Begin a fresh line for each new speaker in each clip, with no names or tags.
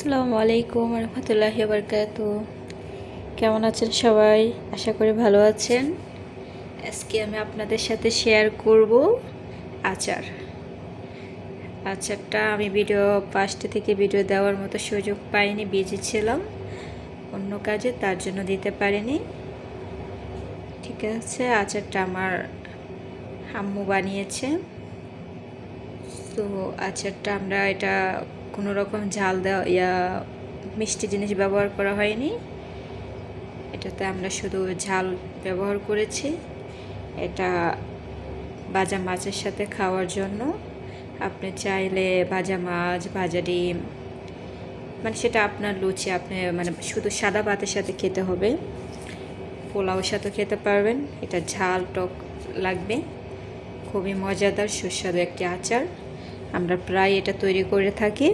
আসসালামু আলাইকুম রহমতুল্লাহি বারকাতু। কেমন আছেন সবাই? আশা করি ভালো আছেন। আজকে আমি আপনাদের সাথে শেয়ার করব আচার। আচারটা আমি ফার্স্ট থেকে ভিডিও দেওয়ার মতো সুযোগ পাইনি, বিজি ছিলাম অন্য কাজে, তার জন্য দিতে পারিনি। ঠিক আছে, আচারটা আমার আম্মু বানিয়েছে। তো আচারটা আমরা এটা কোনো রকম ঝাল দেওয়া মিষ্টি জিনিস ব্যবহার করা হয়নি। এটাতে আমরা শুধু ঝাল ব্যবহার করেছি। এটা ভাজা মাছের সাথে খাওয়ার জন্য। আপনি চাইলে ভাজা মাছ, ভাজা ডিম, মানে সেটা আপনার লুচি, আপনি মানে শুধু সাদা ভাতের সাথে খেতে হবে, পোলাওর সাথে খেতে পারবেন। এটা ঝাল টক লাগবে, খুবই মজাদার সুস্বাদু একটি আচার। আমরা প্রায় এটা তৈরি করে থাকি।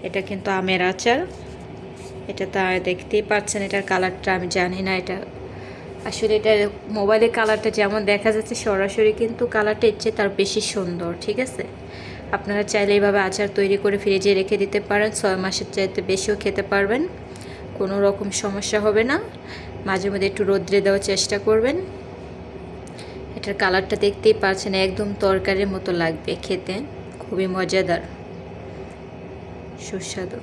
এটা কিন্তু আমের আচার। এটা তা দেখতেই পাচ্ছেন, এটার কালারটা আমি জানি না, এটা আসলে এটা মোবাইলে কালারটা যেমন দেখা যাচ্ছে সরাসরি কিন্তু কালারটা এর চেয়ে তার বেশি সুন্দর। ঠিক আছে, আপনারা চাইলে এইভাবে আচার তৈরি করে ফ্রিজে রেখে দিতে পারেন, 6 মাসের চাইতে বেশিও খেতে পারবেন, কোনো রকম সমস্যা হবে না। মাঝে মধ্যে একটু রোদ্রে দেওয়ার চেষ্টা করবেন। এটার কালারটা দেখতেই পাচ্ছেন, একদম তরকারির মতো লাগবে খেতে, খুবই মজাদার সুস্বাদু।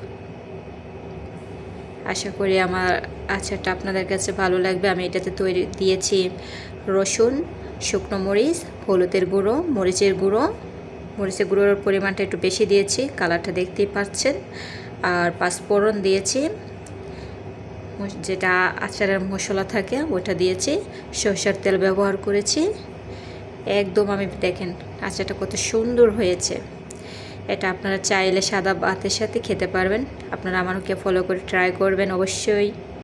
আশা করি আমার আচারটা আপনাদের কাছে ভালো লাগবে। আমি এটাতে দিয়েছি রসুন, শুকনো মরিচ, হলুদের গুঁড়ো, মরিচের গুঁড়োর পরিমাণটা একটু বেশি দিয়েছি, কালারটা দেখতেই পাচ্ছেন। আর পাঁচফোড়ন দিয়েছি, যেটা আচারের মশলা থাকে ওটা দিয়েছি। সরষের তেল ব্যবহার করেছি। একদম আমি দেখেন আচারটা কত সুন্দর হয়েছে। এটা আপনারা চাইলে সাদা ভাতের সাথে খেতে পারবেন। আপনারা আমাকে ফলো করে ট্রাই করবেন অবশ্যই।